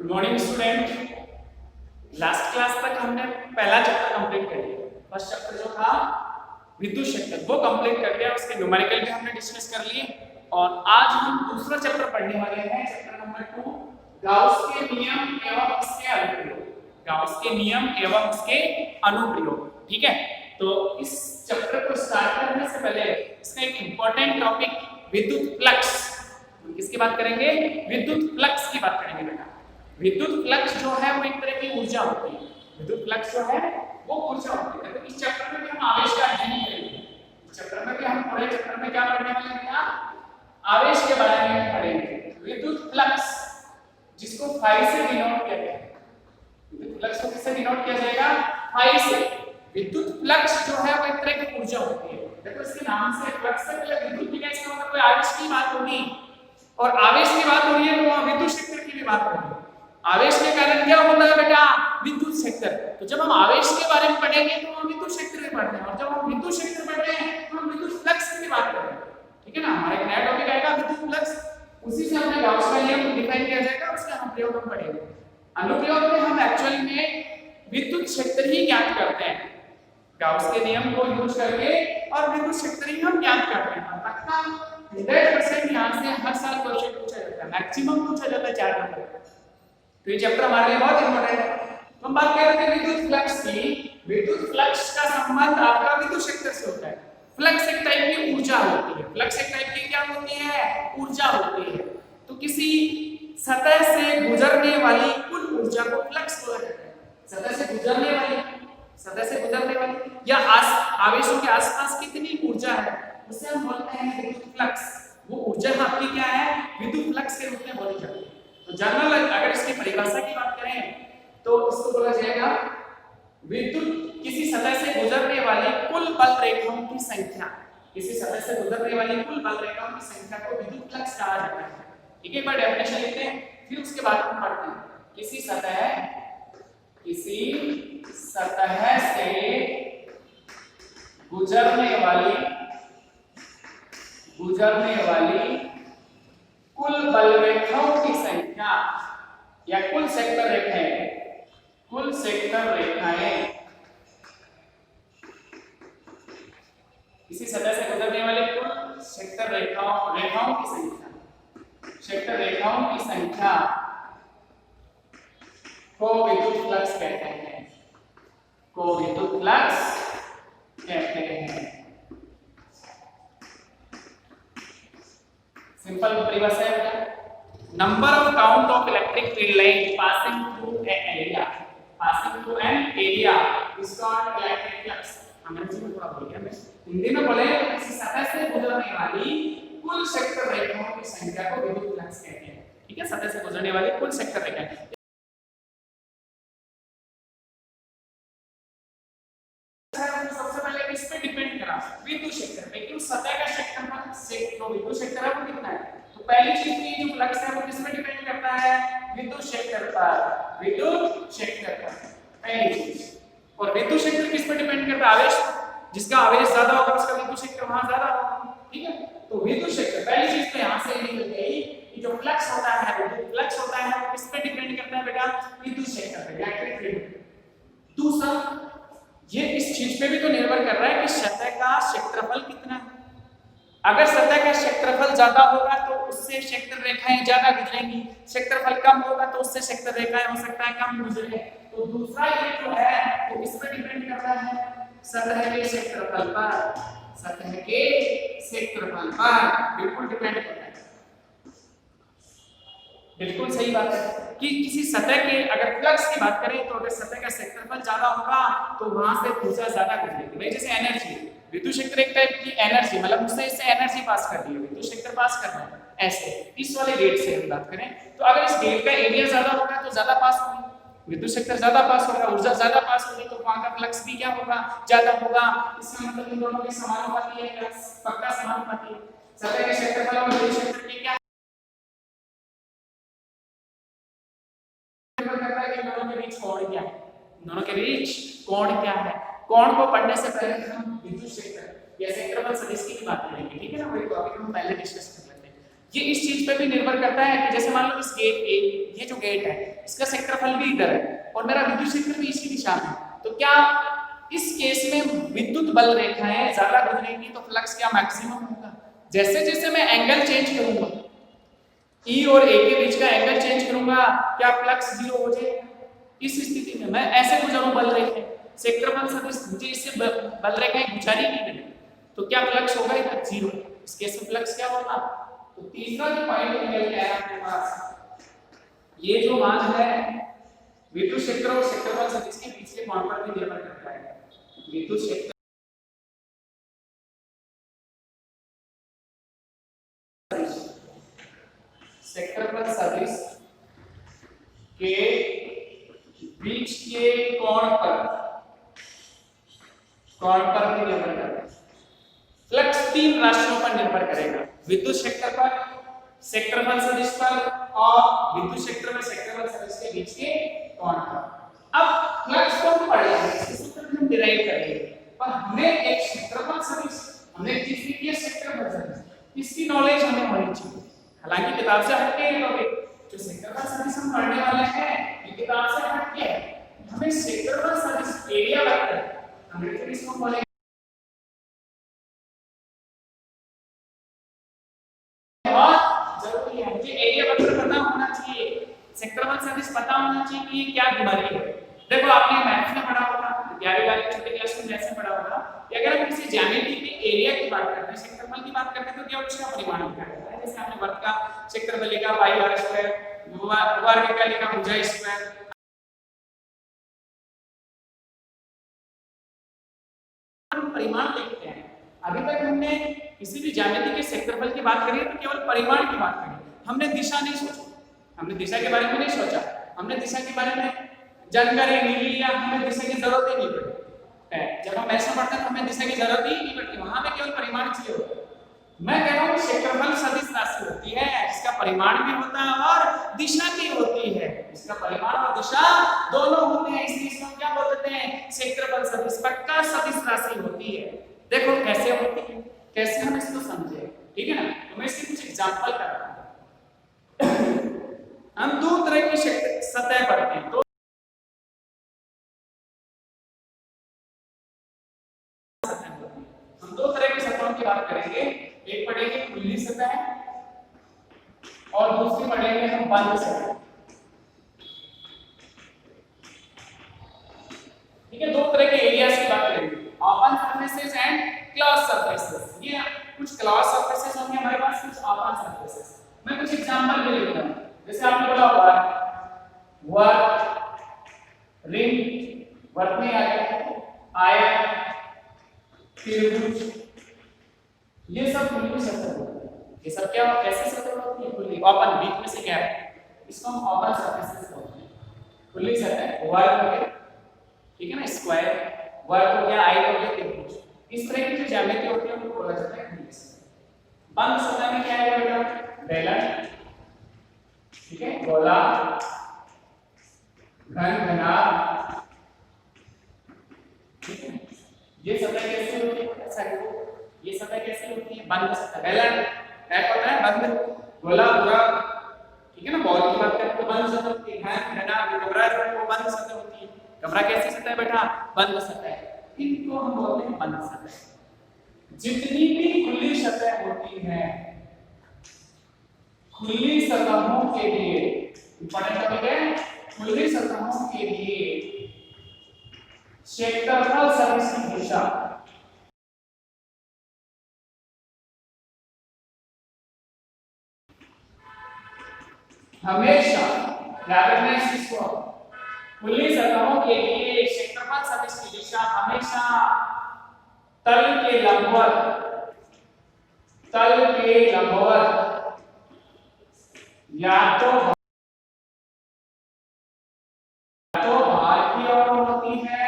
Morning student. Last class तक हमने पहला चैप्टर कंप्लीट कर लिया। फर्स्ट चैप्टर जो था विद्युत क्षेत्र वो कंप्लीट कर लिया, उसके न्यूमेरिकल भी हमने डिस्कस कर लिए और आज हम दूसरा चैप्टर पढ़ने वाले हैं, चैप्टर नंबर 2, गाउस के नियम एवं उसके अनुप्रयोग। गाउस के नियम एवं उसके अनुप्रयोग। ठीक है, तो इस चैप्टर को स्टार्ट करने से पहले इसका एक इंपॉर्टेंट टॉपिक विद्युत फ्लक्स। किसकी बात करेंगे? विद्युत फ्लक्स की बात करेंगे बेटा। विद्युत फ्लक्स जो है वो एक तरह की ऊर्जा होती है। विद्युत फ्लक्स जो है वो ऊर्जा होती है। तो इस चैप्टर में भी हम आवेश का अध्ययन करेंगे। इस चैप्टर में भी हम पूरे चैप्टर में क्या पढ़ने वाले हैं? आवेश के बारे में पढ़ेंगे। विद्युत फ्लक्स जिसको फाई से डिनोट किया गया है। विद्युत फ्लक्स को किससे डिनोट किया जाएगा? फाई से। विद्युत फ्लक्स जो है वो एक तरह की ऊर्जा होती है। देखो इसके नाम से फ्लक्स से पहले विद्युत की इसका मतलब कोई आवेश की बात होगी और आवेश की बात हो रही है तो वहां विद्युत क्षेत्र की भी बात होगी। आवेश के कारण क्या होता है बेटा? विद्युत क्षेत्र। तो जब हम आवेश के बारे में पढ़ेंगे तो हम विद्युत क्षेत्र में पढ़ते हैं और जब हम विद्युत क्षेत्र पढ़ते हैं तो हम विद्युत फ्लक्स की बात करेंगे। ठीक है ना, हमारा एक नया टॉपिक आएगा विद्युत फ्लक्स, उसी से हमने गाउस का नियम डिफाइन किया जाएगा, उसका अनुप्रयोग हम पढ़ेंगे। अनुप्रयोग में हम एक्चुअली में विद्युत क्षेत्र ही ज्ञात करते हैं। गाउस के नियम को यूज करके और विद्युत क्षेत्र ही हम ज्ञात करते हैं। पक्का 100% यहां से हर साल क्वेश्चन पूछा जाता है, मैक्सिमम पूछा जाता है 4 नंबर। तो ये चैप्टर हमारे लिए बहुत इंपॉर्टेंट है। तो हम बात कर रहे थे विद्युत फ्लक्स की। विद्युत फ्लक्स का संबंध आपका विद्युत क्षेत्र से होता है। फ्लक्स एक टाइप की ऊर्जा होती है। फ्लक्स एक टाइप की क्या होती है? ऊर्जा होती है। तो किसी सतह से गुजरने वाली कुल ऊर्जा को फ्लक्स बोला जाता है। सतह से गुजरने वाली या आवेशों के आसपास कितनी ऊर्जा है उसे हम बोलते हैं विद्युत फ्लक्स। वो ऊर्जा आपकी क्या है? विद्युत फ्लक्स के रूप में बोली जाती है। तो जनरल अगर इसकी परिभाषा की बात करें तो इसको बोला जाएगा विद्युत किसी सतह से गुजरने वाली कुल बल रेखाओं की संख्या। किसी सतह से गुजरने वाली कुल बल रेखाओं की संख्या को विद्युत फ्लक्स कहा जाता है। ठीक है, एक बार डेफिनेशन लिखते हैं फिर उसके बाद हम पढ़ते हैं। किसी सतह से गुजरने वाली कुल बल रेखाओं की संख्या या कुल सेक्टर रेखाएं किसी सतह से गुजरने वाले कुल सेक्टर रेखाओं की संख्या को विद्युत फ्लक्स कहते हैं। सिंपल परिभाषा है, number of count of electric field line passing through an area is called electric flux. अंग्रेजी में थोड़ा बोल गया मैं, हिंदी में बोले किसी सतह से गुजरने वाली कुल सेक्टर रेखाओं की संख्या को विद्युत फ्लक्स कहते हैं। ठीक है, सतह से गुजरने वाली कुल सेक्टर रेखाएं। सबसे पहले किस पे डिपेंड करा? विद्युत क्षेत्र पे। क्यों? सतह का क्षेत्रफल से जो विद्युत क्षेत्र है वो कितना है। तो पहली चीज ये जो फ्लक्स है वो किस पे डिपेंड करता है? विद्युत क्षेत्र पर। पहली चीज। और विद्युत क्षेत्र किस पे डिपेंड करता है? आवेश। जिसका आवेश ज्यादा होगा उसका विद्युत क्षेत्र वहां ज्यादा होगा। ठीक है, तो विद्युत क्षेत्र पहली चीज तो यहां से निकल गई कि जो फ्लक्स होता है, विद्युत फ्लक्स होता है वो किस पे डिपेंड करता है बेटा? विद्युत क्षेत्र पे, इलेक्ट्रिक फील्ड। दूसरा, ये इस चीज पे भी तो निर्भर कर रहा है कि सतह का क्षेत्रफल कितना है। अगर सतह का क्षेत्रफल ज्यादा होगा तो उससे क्षेत्र रेखाएं ज्यादा गुजरेंगी, क्षेत्रफल कम होगा तो उससे क्षेत्र रेखाएं हो सकता है कम गुजरे। तो दूसरा ये जो है वो किस पर डिपेंड करता है? सतह के क्षेत्रफल पर बिल्कुल डिपेंड करता है। बिल्कुल सही बात है कि किसी सतह के अगर फ्लक्स की बात करें तो अगर सतह का क्षेत्रफल ज्यादा होगा तो वहां से ऊर्जा ज्यादा गुजरेगी। भाई जैसे एनर्जी, विद्युत क्षेत्र एक टाइप की एनर्जी, मतलब उससे इससे एनर्जी पास कर रही है, विद्युत क्षेत्र पास कर रहा है। ऐसे इस वाले गेट से हम बात करें तो अगर इस गेट का एरिया ज्यादा होगा तो ज्यादा पास होगी, विद्युत क्षेत्र ज्यादा पास होगा, ऊर्जा ज्यादा पास होगी, तो वहां का फ्लक्स भी क्या होगा? ज्यादा होगा। इसका मतलब इन दोनों के समानुपाती है, पक्का समानुपाती है। सतह के क्षेत्रफल और विद्युत क्षेत्र के क्या दोनों के बीच कोण क्या है? कोण को पढ़ने से पहले हम विद्युत क्षेत्र या क्षेत्रफल सदिश की बात करेंगे। ठीक है ना, वही टॉपिक हम पहले डिस्कस कर लेते हैं। ये इस चीज पे भी निर्भर करता है कि जैसे मान लो इस गेट ए, ये जो गेट है, इसका क्षेत्रफल भी इधर है और मेरा विद्युत क्षेत्र भी इसी दिशा में, तो क्या इस केस में विद्युत बल रेखाएं ज्यादा गुजरेंगी तो फ्लक्स क्या मैक्सिमम होगा। जैसे जैसे मैं एंगल चेंज करूंगा, ई और ए के बीच का एंगल चेंज करूंगा, क्या फ्लक्स जीरो हो जाएगा। इस स्थिति में मैं ऐसे गुजरूं बल रेखाएं, क्षेत्रफल सदिश मुझे इससे बल रेखाएं गुजारी नहीं मिली, तो क्या फ्लक्स होगा इधर जीरो। इस केस में फ्लक्स क्या होगा। तो तीसरा जो पॉइंट निकल के आया अपने पास, ये जो मान है विद्युत क्षेत्र और क्षेत्रफल सदिश के बीच के कोण पर भी निर्भर करता है। विद्युत क्षेत्र क्षेत्रफल सदिश के बीच के कोण पर भी निर्भर करता है। फ्लक्स तीन राशियों पर निर्भर करेगा, विद्युत क्षेत्र पर, क्षेत्रफल सदिश पर और विद्युत क्षेत्र में क्षेत्रफल सदिश के बीच के कोण पर। अब फ्लक्स को हम पढ़ेंगे, इसके सूत्र भी हम डिराइव करेंगे, पर हमें एक क्षेत्रफल सदिश, हमने किसी के क्षेत्रफल सदिश, इसकी नॉलेज हमें होनी चाहिए। हालांकि किताब से हटके है टॉपिक, जो क्षेत्रफल सदिश हम पढ़ने वाले हैं ये किताब से हटके है। हमें क्षेत्रफल सदिश एरिया वेक्टर, अंग्रेजी में इसको बोलेंगे जरूरी है, मुझे एरिया वेक्टर पता होना चाहिए, क्षेत्रफल सदिश पता होना चाहिए कि ये क्या बीमारी है। देखो आपने मैथ्स में पढ़ा होगा, 11वीं 12वीं छोटे क्लास में मैथ्स में पढ़ा होगा कि अगर हम किसी ज्यामिति के एरिया की बात करते हैं, क्षेत्रफल की बात करते हैं, तो क्या उसका परिमाण लिखा जाता है। जैसे आपने वर्ग का क्षेत्रफल लिखा पाई r स्क्वायर, वर्ग का लिखा भुजा स्क्वायर, हम परिमाण लिखते हैं। अभी तक हमने किसी भी ज्यामिति के क्षेत्रफल की बात करी है तो केवल परिमाण की बात करी, हमने दिशा नहीं सोची, हमने दिशा के बारे में नहीं सोचा, हमने दिशा के बारे में जानकारी नहीं ली या हमें दिशा की जरूरत ही नहीं पड़ी। जब हम ऐसा पढ़ते हैं तो हमें दिशा की जरूरत ही नहीं पड़ती, वहां पे केवल परिमाण चाहिए होता है। मैं कह रहा हूं क्षेत्रफल सदिश राशि होती है, इसका परिमाण भी होता है और दिशा भी होती है, इसका परिमाण और दिशा दोनों होते हैं, इसलिए इसको क्या बोलते हैं, क्षेत्रफल सदिश, पक्का सदिश राशि होती है। देखो कैसे होती है, कैसे हम इसको समझे, ठीक है ना। तो मैं इसके कुछ एग्जांपल करता हूं। हम दो तरह की सतह पढ़ते हैं, तो हम दो तरह की सतहों की बात करेंगे, एक पढ़ेंगे खुली सतह और दूसरी पढ़ेंगे हम बंद सतह। ठीक है, दो तरह के एरियाज की बात करेंगे, open surfaces and close surfaces. ये कुछ क्लोज सरफेसेस होंगे हमारे पास, कुछ ओपन सरफेसेस। मैं कुछ एग्जांपल भी लिखता हूं, जैसे आपने बोला वर्ग, रिंग, वर्ग में आयत, त्रिभुज, ये सब खुली सतह होती है। ये सब क्या कैसे सतह होती है, खुली, ओपन, बीच में से गैप, इसको हम ओपन सरफेसेस बोलते हैं। खुली सतह वर्ग हो गया, ठीक है ना, स्क्वायर, वर्ग हो गया, आयत हो गया, त्रिभुज, इस तरह की जो ज्यामिति होती है उनको बोला जाता है खुली सतह। बंद सतह में क्या है बेटा, बेलन, ठीक है, गोला, घन, घनाभ, ठीक है। ये सतह कैसे होती है, ये सतह कैसे होती है, बंद सतह। बेलन एक होता है बंद, गोला पूरा, ठीक है ना, बॉल की बात करें तो बंद सतह होती है, घन, घनाभ, कमरा जो है वो बंद सतह होती है। कमरा कैसी सतह है बेटा, बंद सतह, इनको हम बोलते हैं बंद सतह। जितनी भी खुली सतह होती है, खुली सतहों के लिए, इंपॉर्टेंट टॉपिक है, खुली सतहों के लिए क्षेत्रफल सदिश की दिशा हमेशा, याद रखना इस चीज को, खुली सतहों के लिए क्षेत्रफल सदिश की दिशा हमेशा तल के लंबवत या तो बाहर की ओर होती है,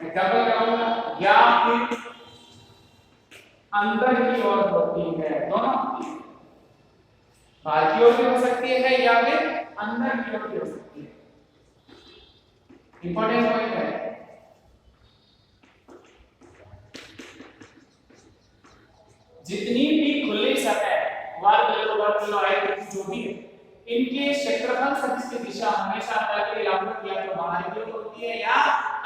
डबल करूंगा, या फिर अंदर की ओर होती है, दोनों होती है, बाहर की ओर भी हो सकती है या फिर अंदर की ओर भी हो सकती है। इंपॉर्टेंट पॉइंट है, जितनी भी खुली सतह, वर्ग लो, आयत जो भी है, इनके क्षेत्रफल सदिश की दिशा हमेशा तल के लंबवत या तो बाहर की ओर होती है या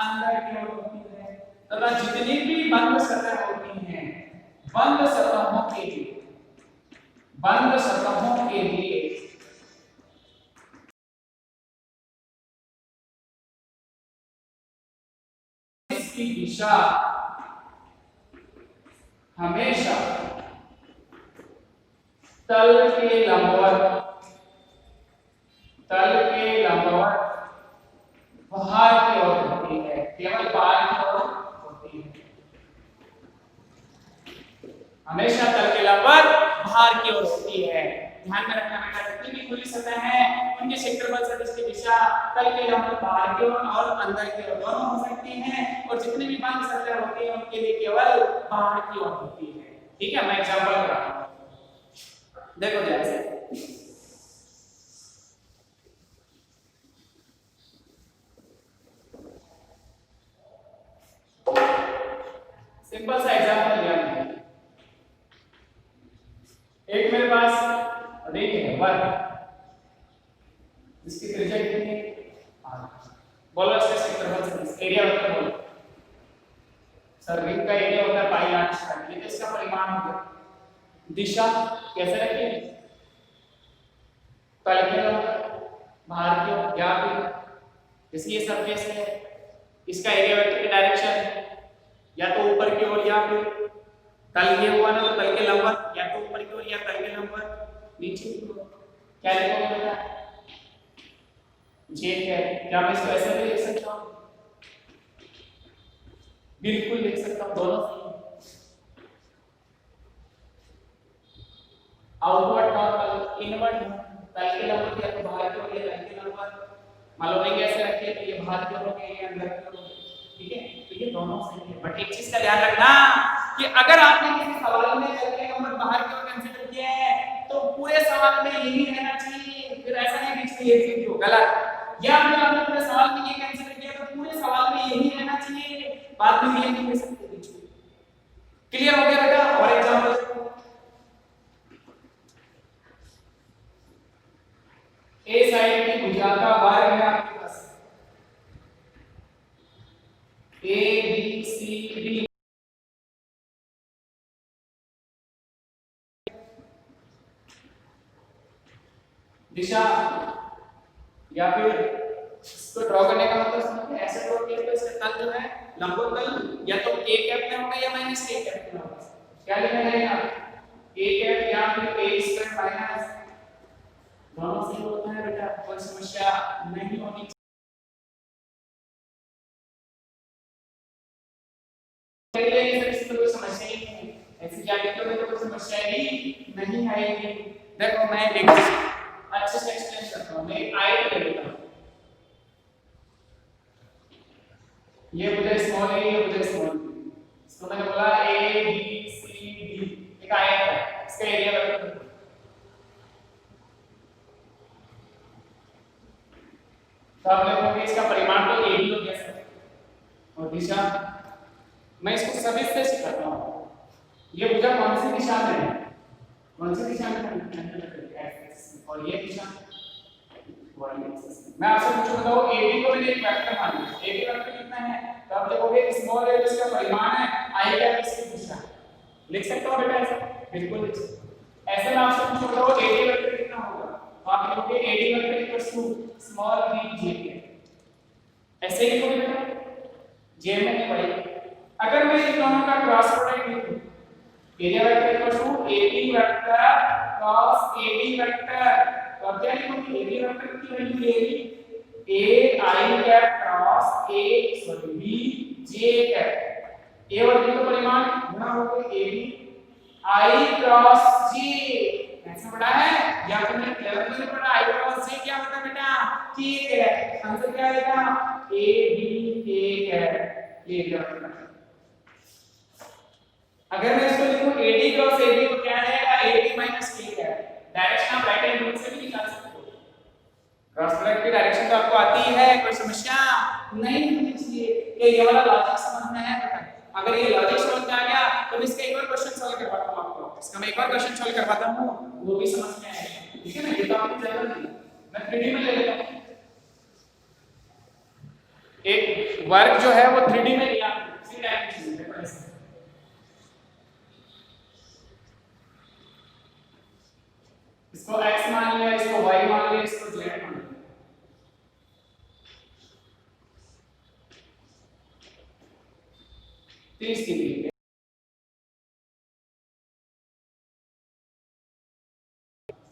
अंदर की ओर होती है तथा जितनी भी बंद सतह होती हैं बंद सतहों के लिए इसकी दिशा हमेशा तल के लंबवत बाहर की ओर होती है, केवल बाहर की ओर होती है। हमेशा तल के लंबवत बाहर की ओर होती है। ध्यान में रखना बेटा, जितनी भी खुली सतह है उनके क्षेत्रफल सदिश की दिशा तल के लंबवत बाहर की ओर और अंदर की ओर दोनों हो सकती हैं और जितनी भी बंद सतह होती है उनके लिए केवल बाहर की ओर होती है। ठीक है, मैं एग्जांपल कराता हूं। देखो जैसे सिंपल सा एग्जांपल लिया मैंने। एक मेरे पास रिंग है वर्ग जिसकी त्रिज्या कितनी है 8। बोलो इसका क्षेत्रफल सदिश एरिया वेक्टर बोलो। सर रिंग का एरिया होता है पाई r स्क्वायर, ये तो इसका परिमाण हो गया। दिशा कैसे रखेंगे, तल की ओर बाहर की ओर या फिर जैसे ये सरफेस है इसका एरिया वेक्टर की डायरेक्शन या तो ऊपर की ओर या फिर तल ये हुआ ना तो तल के लंबवत या तो ऊपर की ओर या तल के लंबवत नीचे की ओर। क्या लिखोगे बेटा, जे है। क्या मैं इसको ऐसे भी लिख सकता हूं? बिल्कुल लिख सकता हूं, दोनों सही है। आउटवर्ड नॉर्मल इनवर्ड तल के लंबवत या तो बाहर की ओर या तल के लंबवत। मालूम है कैसे रखिए तो ये बाहर की ओर हो गया ये अंदर की ओर हो गया। ठीक है, तो ये दोनों सही है। बट एक चीज का ध्यान रखना कि अगर आपने किसी सवाल में तल के लंबवत बाहर की ओर कंसीडर किया है तो पूरे सवाल में यही रहना चाहिए, फिर ऐसा नहीं बीच में ये चीज हो गलत। या फिर आपने पूरे सवाल में ये कंसीडर किया तो पूरे सवाल में यही रहना चाहिए, बाद में ये नहीं ले सकते बीच में। क्लियर हो गया बेटा? और एग्जांपल ए साइड की भुजा का वर्ग है आपके पास ए बी सी डी। दिशा या फिर इसको ड्रॉ करने का मतलब समझ में ऐसे ड्रॉ किया तो इसका तल जो है लंबवत तल या तो a कैप में होगा या माइनस a कैप में होगा। क्या लिखा जाएगा, a कैप या फिर a स्क्वायर माइनस, दोनों सही होता है बेटा, कोई समस्या नहीं होनी चाहिए। इसमें कोई समस्या ही नहीं है, ऐसे क्या लिखोगे तो कोई समस्या ही नहीं आएगी। देखो मैं एक अच्छे से एक्सप्लेन करता हूं। मैं आयत ले लेता हूं, ये मुझे स्मॉल ए ये मुझे स्मॉल बी। इसको मैंने बोला ए बी सी डी, एक आयत है, इसका एरिया वेक्टर तो आप देखोगे इसका परिमाण तो ए बी हो गया सर। और दिशा मैं इसको सभी से सिखाता हूं। ये भुजा कौन सी दिशा में है, कौन सी दिशा में है, और ये दिशा मैं आपसे पूछूंगा तो AB को मैंने एक वेक्टर मान लिया। AB वेक्टर कितना है तो आप देखोगे स्मॉल a जिसका परिमाण है i कैप इसकी दिशा। लिख सकते हो बेटा ऐसा? बिल्कुल लिख सकते हो। ऐसे मैं आपसे पूछूंगा तो AD वेक्टर कितना होगा तो आप लिखोगे AD vector equals to small b j। ऐसे ही लिखोगे बेटा, j में नहीं भाई। अगर मैं इन दोनों का क्रॉस प्रोडक्ट लिखूं area vector equals to AB vector cross AD vector तो अब क्या लिखोगे, एरिया वेक्टर की वैल्यू लेगी a i cap cross a sorry b j cap. a और b का परिमाण गुणा होगा a b i cross j। ऐसा पढ़ा है या फिर मैंने 11th में पढ़ा i क्रॉस j क्या होता है बेटा, k है। आंसर क्या आएगा a b k cap area vector. अगर मैं इसको लिखूं AD क्रॉस AB तो क्या आएगा AD minus K cap. Direction आप राइट हैंड रूल से भी निकाल सकते हो। क्रॉस प्रोडक्ट की डायरेक्शन तो आपको आती है, कोई समस्या नहीं होनी चाहिए। ये वाला लॉजिक समझ में आया बेटा? अगर ये लॉजिक समझ में आ गया तो मैं इसका एक और क्वेश्चन सॉल्व करवाता हूं आपको। इसका मैं एक और क्वेश्चन सॉल्व करवाता हूं, वो भी समझ में आएगा। ठीक है ना, ये तो आपकी जरूरत नहीं, मैं 3D में ले लेता हूं। एक वर्ग जो है वो 3D में लिया 3 डायमेंशन में, इसको x मान लिया, इसको y मान लिया, इसको z मान लिया। तो इसके लिए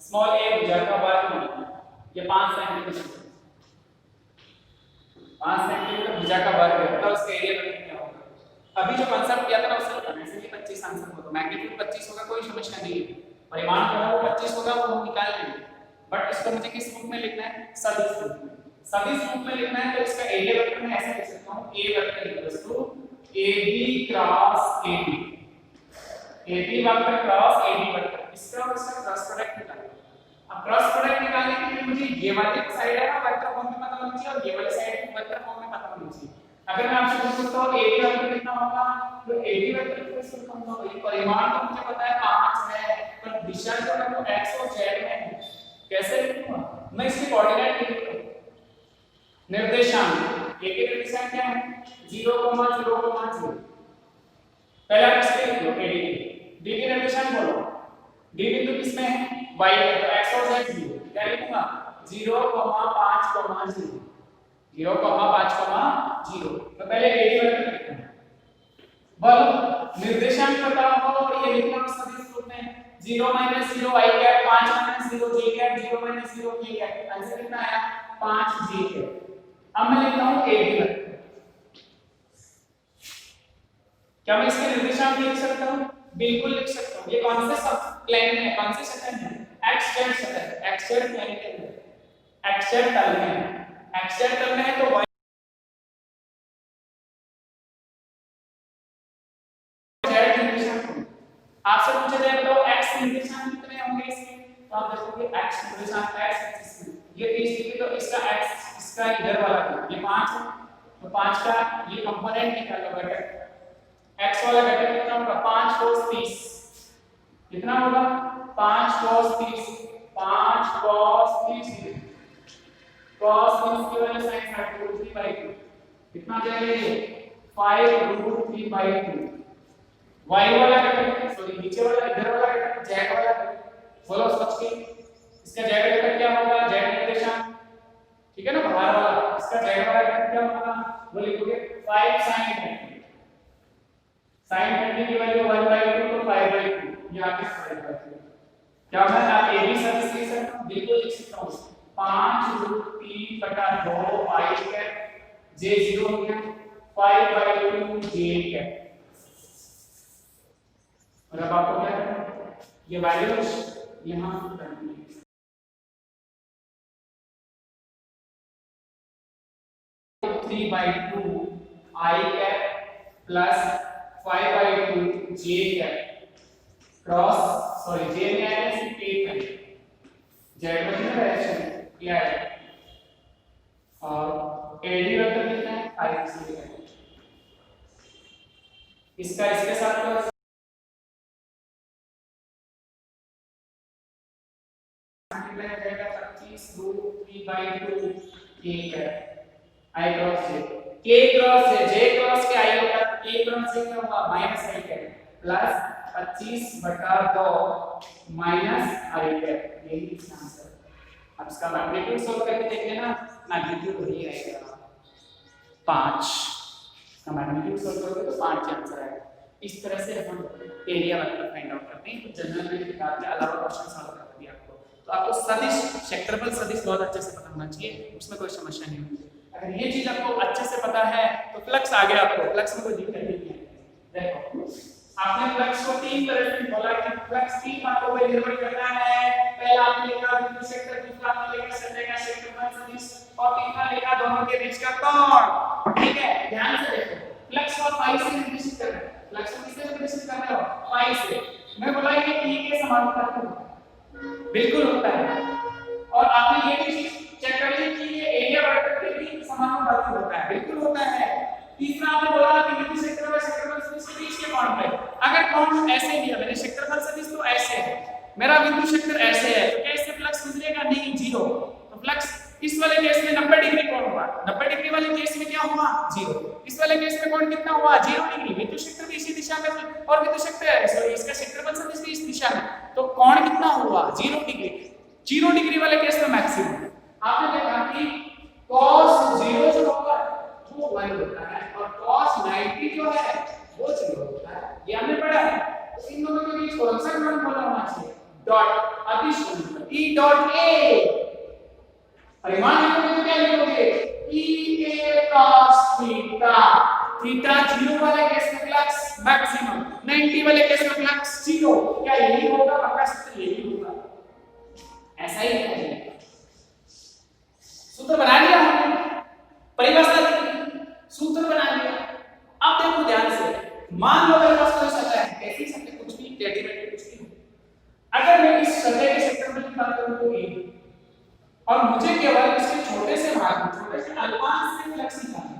स्मॉल a भुजा का वर्ग मान लिया, ये 5 सेंटीमीटर, 5 सेंटीमीटर भुजा का वर्ग है, तो उसका एरिया क्या होगा? अभी जो कांसेप्ट किया था ना उससे बताना, ऐसे कि 25 आंसर होगा, मैग्नीट्यूड 25 होगा, कोई समस्या नहीं है, परिमाण जो है वो 25 होगा, वो हम निकाल लेंगे। बट इसको मुझे किस रूप में लिखना है? सदिश रूप में। सदिश रूप में लिखना है तो इसका एरिया वेक्टर मैं ऐसे लिख सकता हूं, a vector equals to ab cross ab, ab vector cross ab vector, इसका और इसका क्रॉस प्रोडक्ट निकालना। अब क्रॉस प्रोडक्ट निकालने के लिए मुझे ये वाली साइड है ना वेक्टर फॉर्म में पता होनी चाहिए, और ये वाली साइड भी वेक्टर फॉर्म में पता होनी चाहिए। अगर मैं आपसे पूछूं तो ab वेक्टर कितना होगा, तो ab वेक्टर कैसे होगा? ये परिमाण तो मुझे पता है 5 है, पर दिशा जो है वो x और z में है, कैसे लिखूंगा? मैं इसके कोऑर्डिनेट लिख दूंगा, निर्देशांक a के निर्देशांक क्या है? 0,0,0। पहला इसके लिख लो ad, d के निर्देशांक बोलो, d बिंदु किसमें है? y में, तो x और z 0, क्या लिखूंगा? 0,5,0, 0,5,0। तो पहले ad वेक्टर लिखते हैं, बोलो निर्देशांक पता हो और ये लिखना है सदिश रूप में, 0 - 0 i cap, 5 - 0 j cap, 0 - 0 k cap, answer कितना आया? 5 j कैप। अब मैं लिखता हूं ab वेक्टर, क्या मैं इसके निर्देशांक लिख सकता हूं? बिल्कुल लिख सकता हूं। ये कौन से सब प्लेन में है, कौन से सतह में? xz सतह, xz प्लेन के अंदर, xz तल में है, xz तल में है तो y z निर्देशांक आपसे पूछा जाए तो x निर्देशांक कितने होंगे इसके, तो आप देखोगे x निर्देशांक x एक्सिस में ये 30 डिग्री, तो इसका x इसका इधर वाला ये 5 है, तो 5 का ये कंपोनेंट निकालो घटक, x वाला घटक कितना होगा? 5 cos 30, कितना होगा? 5 cos 30, 5 cos 30, cos 30 की वजह sin फैक्टर 3/2, कितना जाएगा ये? 5√3/2। y वाला घटक, सॉरी नीचे वाला, इधर वाला घटक, z वाला घटक, बोलो सोच के, इसका z घटक क्या होगा? z निर्देशांक, ठीक है ना, बाहर वाला, इसका z वाला घटक क्या होगा? वो लिखोगे 5 sin 30, sin 30 की वैल्यू 1/2 तो 5/2, ये आगे 5/2। क्या मैं आप a b सदिश लिख सकता हूं? बिल्कुल लिख सकता हूं, 5√3/2 i कैप, j 0 हो गया, 5/2 j कैप। और अब आपको क्या करना है? ये वैल्यूज यहां पुट करनी है, तो 3/2 i cap plus 5/2 j cap cross, sorry j में आया है सिर्फ एक है, z में कितना डायरेक्शन ये है, और ad वेक्टर कितना है? 5 से है, इसका इसके साथ तो मल्टीप्लाई हो जाएगा 25√3/2 k cap i cross j, k cross j cross के i होगा, k क्रॉस j क्या होगा? Minus i cap plus 25/2 minus i cap, यही इसका आंसर। अब इसका मैग्नीट्यूड सॉल्व करके देख लेना, मैग्नीट्यूड वही आएगा 5, इसका मैग्नीट्यूड सॉल्व करोगे तो 5 आंसर आएगा। इस तरह से हम एरिया वेक्टर फाइंड आउट करते हैं, तो जनरल में निकाल के अलावा क्वेश्चन सॉल्व कर दिया आपको, तो आपको सदिश, क्षेत्रफल सदिश बहुत अच्छे से पता होना चाहिए, उसमें कोई समस्या नहीं होगी। अगर ये चीज आपको अच्छे से पता है तो फ्लक्स आ गया, आपको फ्लक्स में कोई दिक्कत नहीं है। देखो आपने फ्लक्स को 3 तरह से बोला कि फ्लक्स 3 बातों पर निर्भर करता है, पहला आपने लिखा बिंदु क्षेत्र, दूसरा आपने लिखा सतह का क्षेत्रफल सदिश, और तीसरा लिखा दोनों के बीच का कोण। ठीक है, ध्यान से देखो, फ्लक्स को फाई से निर्देशित कर रहे हैं, फ्लक्स को किससे निर्देशित कर रहे हो? फाई से। मैं बोला कि t के समानुपाती होता है, बिल्कुल होता है, और आपने ये भी चीज चेक कर ली कि ये एरिया वेक्टर के भी समानुपाती होता है, बिल्कुल होता है। तीसरा आपने बोला कि बिंदु क्षेत्र और क्षेत्रफल सदिश के बीच के कोण पे, अगर कोण ऐसे दिया मैंने, क्षेत्रफल सदिश तो ऐसे है, मेरा बिंदु क्षेत्र ऐसे है, तो क्या इससे फ्लक्स इस वाले केस में कोण कितना हुआ 0 डिग्री, विद्युत क्षेत्र भी इसी दिशा में और विद्युत क्षेत्र सॉरी इसका क्षेत्रफल सदिश भी इस दिशा में, तो कोण कितना हुआ 0 डिग्री। 0 डिग्री वाले केस में मैक्सिमम आपने देखा कि cos 0 जो होगा वो 1 होता है और cos 90 जो है वो 0 होता है, ये हमने पढ़ा है। तो इन दोनों के बीच कौन सा गुणन बोला होना चाहिए, डॉट अदिश गुणनफल E डॉट A। परिमाण लिखोगे तो क्या लिखोगे E A cos theta, theta 0 वाले केस में फ्लक्स मैक्सिमम, 90 वाले केस में फ्लक्स 0। क्या यही होगा, पक्का सूत्र यही होगा, ऐसा ही है। सूत्र बना लिया हमने, परिभाषा दी, सूत्र बना लिया। अब देखो ध्यान से, मान लो मेरे पास कोई सतह है, कैसी सतह, कुछ भी रेडीमेड कुछ भी, अगर मैं इस सतह के क्षेत्रफल की बात करूं तो A और मुझे केवल इसके छोटे से भाग, छोटे से अल्पांश से फ्लक्स निकालना है,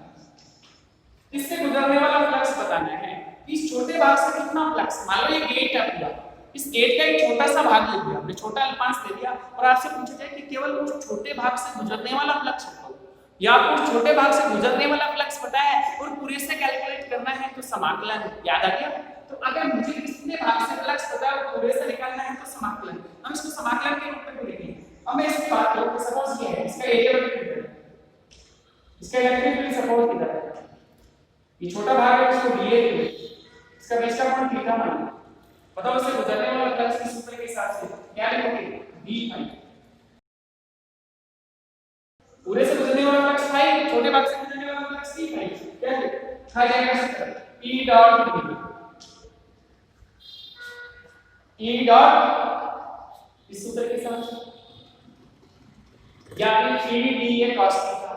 इससे गुजरने वाला फ्लक्स बताना है। इस छोटे भाग से कितना फ्लक्स, मान लो ये गेट है पूरा, इस गेट का एक छोटा सा भाग ले लिया हमने, छोटा अल्पांश ले लिया और आपसे पूछा जाए कि केवल उस छोटे भाग से गुजरने वाला फ्लक्स बताओ, या आपको उस छोटे भाग से गुजरने वाला फ्लक्स पता है और पूरे से कैलकुलेट करना है तो समाकलन याद आ गया। तो अगर मुझे कितने भाग से फ्लक्स पता है और पूरे से निकालना है तो समाकलन, हम इसको समाकलन के रूप में लिखेंगे। अब मैं इसकी बात करूं कि सपोज ये है, इसका एरिया बता दीजिए, इसका इलेक्ट्रिक फील्ड सपोज कितना है, ये छोटा भाग है इसको dA, इसका बीच का कोण थीटा मान लो, बताओ इससे गुजरने वाला फ्लक्स किस सूत्र के हिसाब से क्या लिखोगे d फाई, पूरे से गुजरने वाला फ्लक्स फाई, छोटे भाग से गुजरने वाला फ्लक्स d फाई, क्या लिखा जाएगा सूत्र E dot d, E dot इस सूत्र के हिसाब से, या फिर E dA cos थीटा,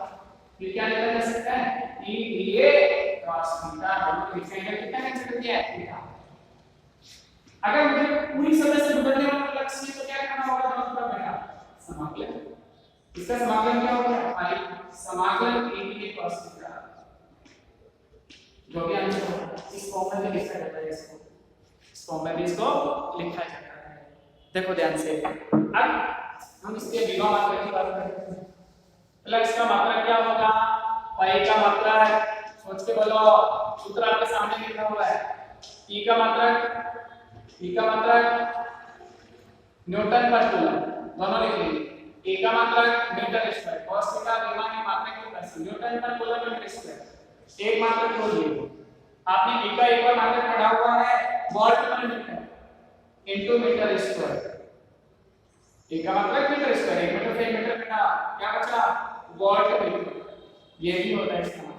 फिर क्या लिखा जा सकता है E dA cos थीटा, हम इसका एंगल कितना कंसीडर किया है थीटा। अगर मुझे पूरी सतह से गुजरने वाला फ्लक्स चाहिए तो क्या करना होगा, दोनों तरफ बेटा समाकलन, इसका समाकलन क्या होगा फाई समाकलन E dA cos थीटा, जो भी आंसर होगा इस फॉर्म में लिखा जाता है, इसको इस फॉर्म में भी इसको लिखा जाता है। देखो ध्यान से, अब हम इसके विभव मात्रा की बात करते हैं। फ्लक्स का मात्रा क्या होगा, पाई का मात्रा है, सोच के बोलो, सूत्र आपके सामने लिखा हुआ है, E का मात्रा न्यूटन पर कूलम, दोनों लिख लीजिए, A का मात्रा मीटर स्क्वायर, cos थीटा विमा की मात्रा की वैल्यू न्यूटन पर कूलम मीटर स्क्वायर, एक मात्रा खोल लीजिए, आपने E का एक बार मात्रा पढ़ा हुआ है वोल्ट पर मीटर इनटू मीटर स्क्वायर, एक का मतलब मीटर स्क्वायर, एक मीटर से मीटर बेटा क्या बचा वोल्ट मीटर, ये भी होता है इसका मतलब।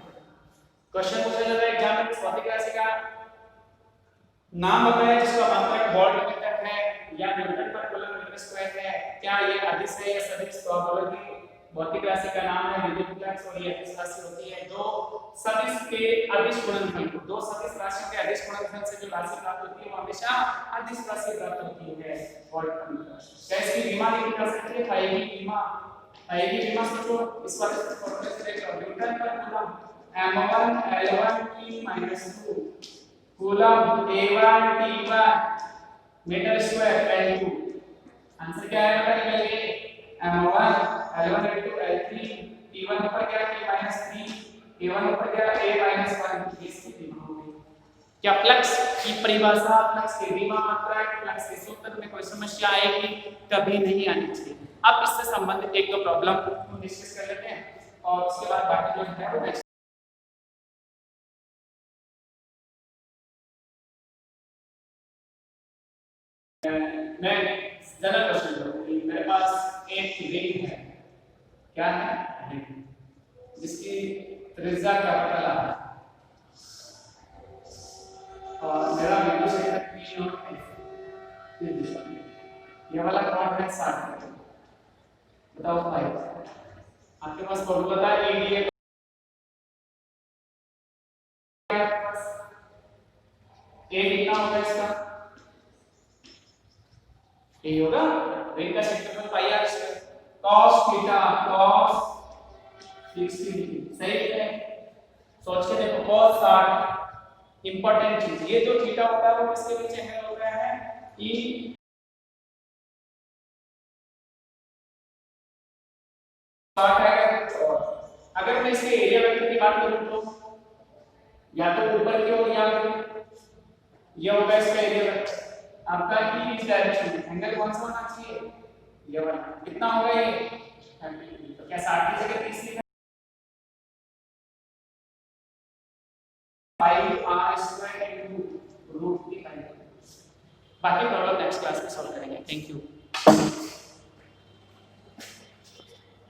क्वेश्चन पूछा जाता है एग्जाम में भौतिक राशि का नाम बताएं जिसका मात्रक वोल्ट मीटर है या न्यूटन पर कूलम मीटर स्क्वायर है, क्या ये अदिश है या सदिश, तो आप बोलोगे भौतिक राशि का नाम है विद्युत फ्लक्स और ये अदिश राशि होती है। दो सदिश के अदिश गुणनफल, दो सदिश राशियों के अदिश गुणनफल से जो राशि प्राप्त होती है वो हमेशा अदिश राशि प्राप्त होती है वोल्ट पर मीटर। कैसे की विमा लिखी जा सकती है, फाई की विमा सोचो, इस वाले फॉर्मूले से देखो, न्यूटन पर coulomb m1 l1 t-2 coulomb a1 t1 metre square l2, answer क्या है बेटा निकलिए m1 l1 into l3 t1 ऊपर क्या t -3 a1 ऊपर क्या a -1, इसकी विमा हो गई। क्या फ्लक्स की परिभाषा, फ्लक्स के विमा मात्रा, फ्लक्स के सूत्र में कोई समस्या आएगी, कभी नहीं आनी चाहिए। अब इससे संबंधित एक दो प्रॉब्लम हम डिस्कस कर लेते हैं और उसके बाद बाकी जो है वो नेक्स्ट मैं जनरल क्वेश्चन करूंगी। मेरे पास एक रिंग है, क्या है रिंग, जिसकी त्रिज्या कैपिटल R और मेरा बिंदु क्षेत्र P और S इस दिशा में, ये वाला कोण है 60 डिग्री, बताओ भाई आपके पास फॉर्मूला था EDA A कितना होगा इसका, A होगा रिंग का क्षेत्रफल पाई r square cos theta cos 60 degree, सही है। सोच के देखो cos 60 इंपॉर्टेंट चीज, ये जो थीटा होता है वो किसके नीचे है हो गया है E है। अगर मैं इसके एरिया वेक्टर की बात करूं तो या तो ऊपर की हो या फिर ये होगा इसका एरिया आपका ई इस डायरेक्शन में एंगल कौन सा होना चाहिए ये वाला कितना होगा ये 30 तो क्या 60 की जगह 30 लिखा 5r² √3 बाकी प्रॉब्लम नेक्स्ट क्लास में सॉल्व करेंगे थैंक यू